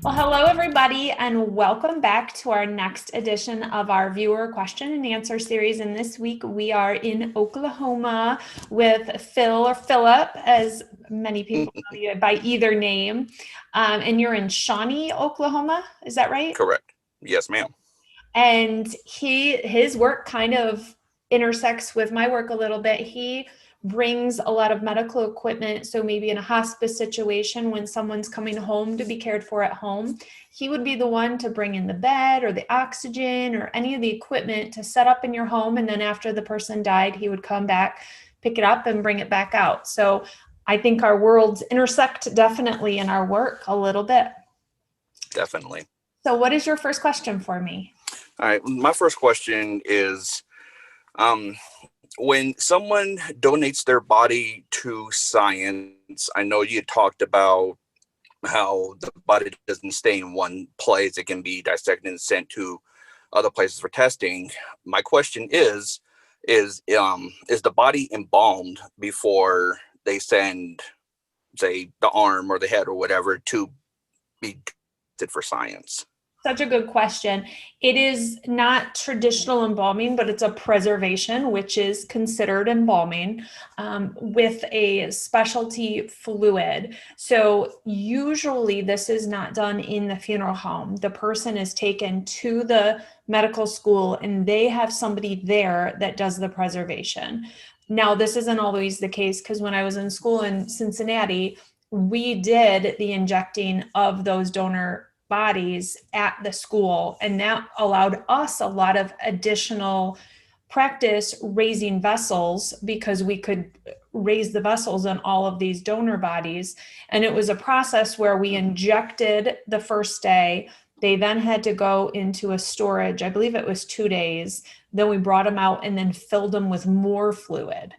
Well, hello, everybody, and welcome back to our next edition of our viewer question and answer series. And this week we are in Oklahoma with Phil or Phillip, as many people know you by either name. And you're in Shawnee, Oklahoma. Is that right? Correct. Yes, ma'am. And his work kind of intersects with my work a little bit. He brings a lot of medical equipment. So maybe in a hospice situation, when someone's coming home to be cared for at home, he would be the one to bring in the bed or the oxygen or any of the equipment to set up in your home. And then after the person died, he would come back, pick it up and bring it back out. So I think our worlds intersect definitely in our work a little bit. Definitely. So what is your first question for me? All right. My first question is, when someone donates their body to science, I know you talked about how the body doesn't stay in one place. It can be dissected and sent to other places for testing. My question is the body embalmed before they send, say, the arm or the head or whatever to be tested for science? Such a good question. It is not traditional embalming, but it's a preservation, which is considered embalming with a specialty fluid. So usually this is not done in the funeral home. The person is taken to the medical school and they have somebody there that does the preservation. Now, this isn't always the case because when I was in school in Cincinnati, we did the injecting of those donor bodies at the school, and that allowed us a lot of additional practice raising vessels because we could raise the vessels in all of these donor bodies. And it was a process where we injected the first day. They then had to go into a storage, I believe it was 2 days. Then we brought them out and then filled them with more fluid.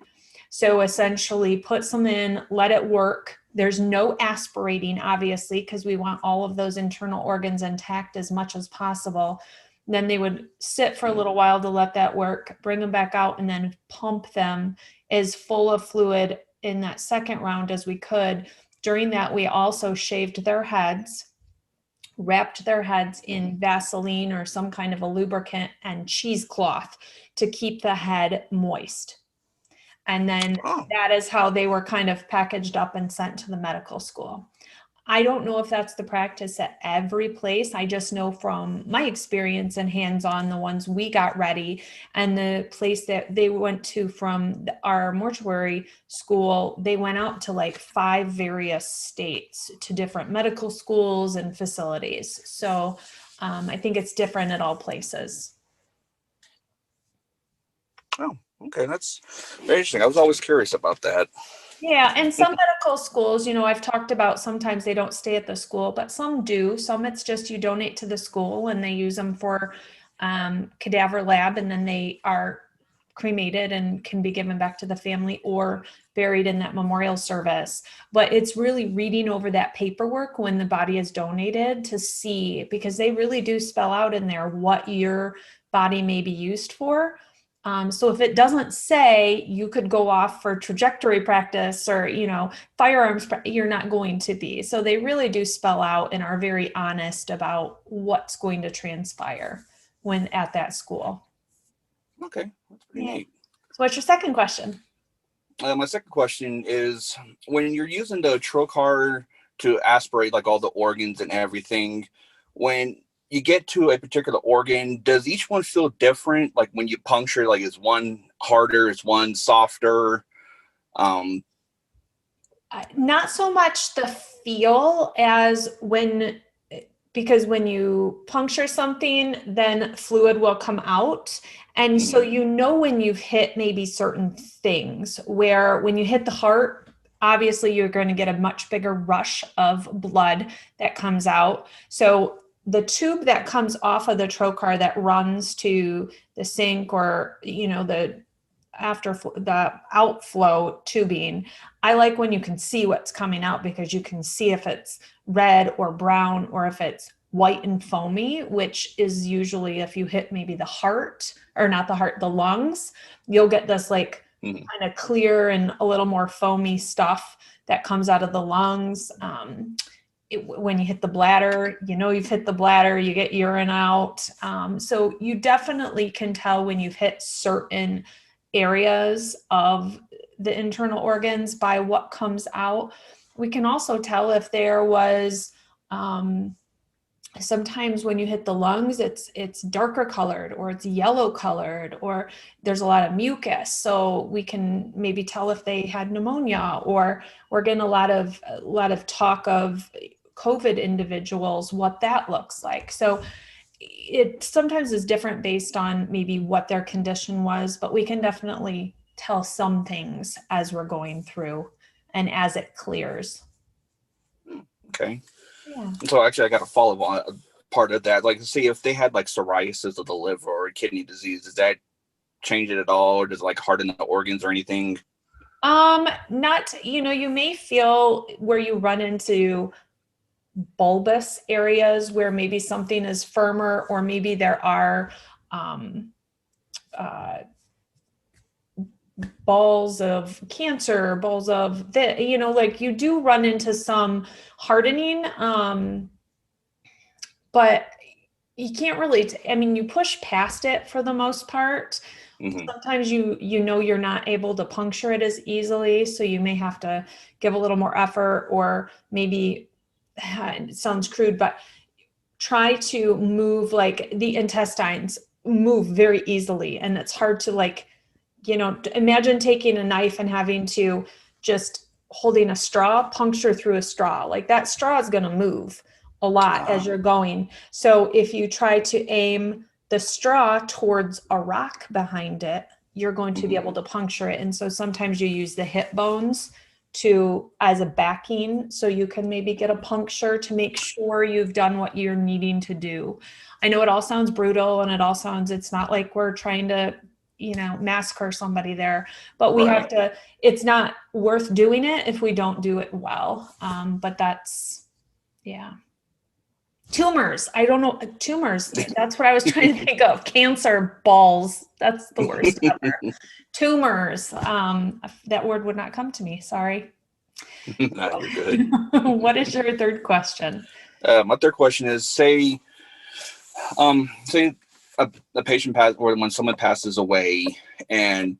So essentially put some in, let it work. There's no aspirating, obviously, because we want all of those internal organs intact as much as possible. Then they would sit for a little while to let that work, bring them back out, and then pump them as full of fluid in that second round as we could. During that, we also shaved their heads, wrapped their heads in Vaseline or some kind of a lubricant and cheesecloth to keep the head moist. And then that is how they were kind of packaged up and sent to the medical school. I don't know if that's the practice at every place. I just know from my experience and hands-on, the ones we got ready and the place that they went to from our mortuary school, they went out to like 5 various states to different medical schools and facilities. So I think it's different at all places. Oh, okay. That's very interesting. I was always curious about that. Yeah, and some medical schools, I've talked about sometimes they don't stay at the school, but some do. Some it's just you donate to the school and they use them for cadaver lab, and then they are cremated and can be given back to the family or buried in that memorial service. But it's really reading over that paperwork when the body is donated to see, because they really do spell out in there what your body may be used for. So if it doesn't say you could go off for trajectory practice or, firearms, you're not going to be. So they really do spell out and are very honest about what's going to transpire when at that school. Okay, that's pretty neat. So what's your second question? My second question is, when you're using the trocar to aspirate like all the organs and everything, when you get to a particular organ, does each one feel different? Like when you puncture, like is one harder, is one softer? Not so much the feel as because when you puncture something, then fluid will come out. And so when you've hit maybe certain things, where when you hit the heart, obviously you're going to get a much bigger rush of blood that comes out. So the tube that comes off of the trocar that runs to the sink or, the outflow tubing, I like when you can see what's coming out, because you can see if it's red or brown or if it's white and foamy, which is usually if you hit maybe the heart, or not the heart, the lungs, you'll get this like kind of clear and a little more foamy stuff that comes out of the lungs. when you hit the bladder, you've hit the bladder, you get urine out. So you definitely can tell when you've hit certain areas of the internal organs by what comes out. We can also tell if there was, sometimes when you hit the lungs, it's darker colored, or it's yellow colored, or there's a lot of mucus. So we can maybe tell if they had pneumonia, or we're getting a lot of talk of COVID individuals, what that looks like. So it sometimes is different based on maybe what their condition was, but we can definitely tell some things as we're going through and as it clears. Okay. Yeah. So actually, I got to follow on part of that. Like, see if they had like psoriasis of the liver or kidney disease, does that change it at all, or does it like harden the organs or anything? Not, you may feel where you run into bulbous areas where maybe something is firmer, or maybe there are uh, balls of cancer, balls of like you do run into some hardening, but you can't really, you push past it for the most part. Mm-hmm. Sometimes you're not able to puncture it as easily, so you may have to give a little more effort, or maybe, it sounds crude, but try to move, like the intestines move very easily, and it's hard to imagine taking a knife and having to just holding a straw, puncture through a straw. Like that straw is going to move a lot as you're going. So if you try to aim the straw towards a rock behind it, you're going to be able to puncture it. And so sometimes you use the hip bones as a backing, so you can maybe get a puncture to make sure you've done what you're needing to do. I know it all sounds brutal, and it's not like we're trying to massacre somebody there, but we have to, it's not worth doing it if we don't do it well. But that's, yeah. Tumors. I don't know. Tumors. That's what I was trying to think of. Cancer, balls. That's the worst ever. Tumors. That word would not come to me. Sorry. No, you're good. What is your third question? My third question is, say a patient or when someone passes away, and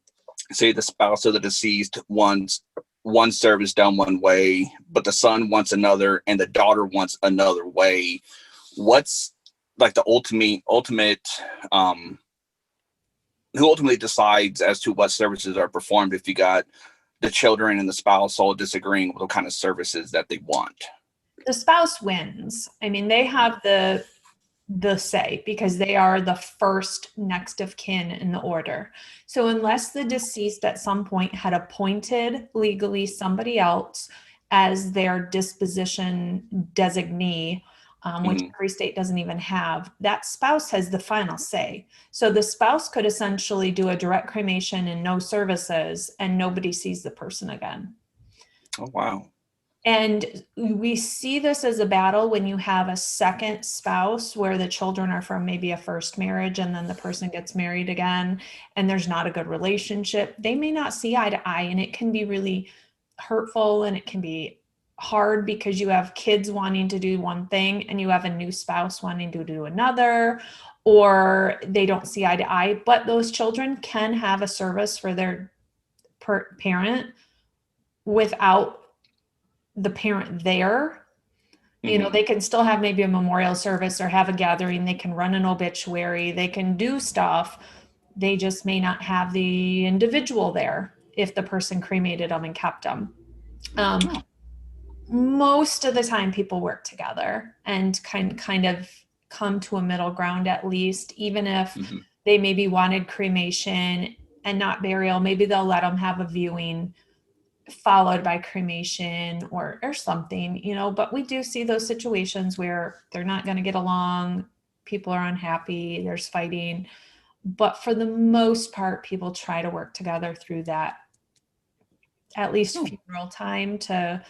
say the spouse of the deceased wants one service done one way, but the son wants another, and the daughter wants another way. What's like the ultimate who ultimately decides as to what services are performed if you got the children and the spouse all disagreeing with what kind of services that they want? The spouse wins. They have the say, because they are the first next of kin in the order. So unless the deceased at some point had appointed legally somebody else as their disposition designee, which every state doesn't even have, that spouse has the final say. So the spouse could essentially do a direct cremation and no services, and nobody sees the person again. Oh, wow. And we see this as a battle when you have a second spouse where the children are from maybe a first marriage, and then the person gets married again and there's not a good relationship. They may not see eye to eye, and it can be really hurtful, and it can be hard because you have kids wanting to do one thing and you have a new spouse wanting to do another, or they don't see eye to eye. But those children can have a service for their parent without the parent there. They can still have maybe a memorial service or have a gathering. They can run an obituary. They can do stuff. They just may not have the individual there if the person cremated them and kept them. Most of the time people work together and kind of come to a middle ground, at least, even if they maybe wanted cremation and not burial. Maybe they'll let them have a viewing followed by cremation or something, but we do see those situations where they're not going to get along. People are unhappy. There's fighting. But for the most part, people try to work together through that, at least funeral time, to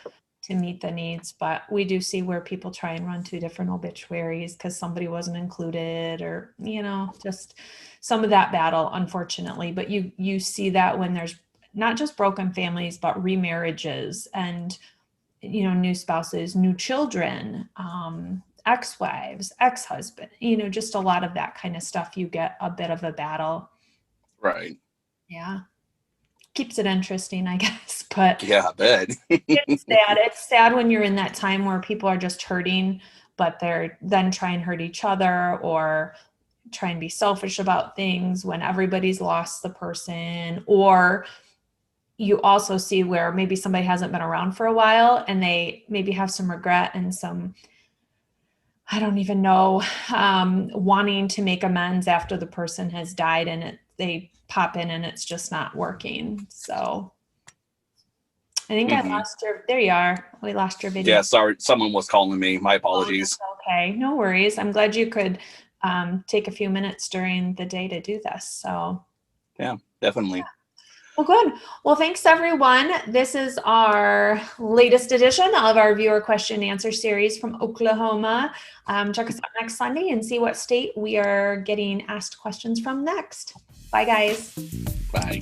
meet the needs. But we do see where people try and run two different obituaries because somebody wasn't included, or, just some of that battle, unfortunately. But you see that when there's not just broken families, but remarriages and new spouses, new children, ex-wives, ex-husband, just a lot of that kind of stuff. You get a bit of a battle. Right. Yeah. Keeps it interesting, I guess. But yeah, I bet. it's sad. It's sad when you're in that time where people are just hurting, but they're then try and hurt each other or try and be selfish about things when everybody's lost the person. Or you also see where maybe somebody hasn't been around for a while and they maybe have some regret and some, I don't even know, wanting to make amends after the person has died, and they pop in and it's just not working. So I think I lost there you are. We lost your video. Yeah, sorry. Someone was calling me. My apologies. Oh, okay. No worries. I'm glad you could take a few minutes during the day to do this. So yeah, definitely. Yeah. Well, good. Well, thanks everyone. This is our latest edition of our viewer question and answer series from Oklahoma. Check us out next Sunday and see what state we are getting asked questions from next. Bye, guys. Bye.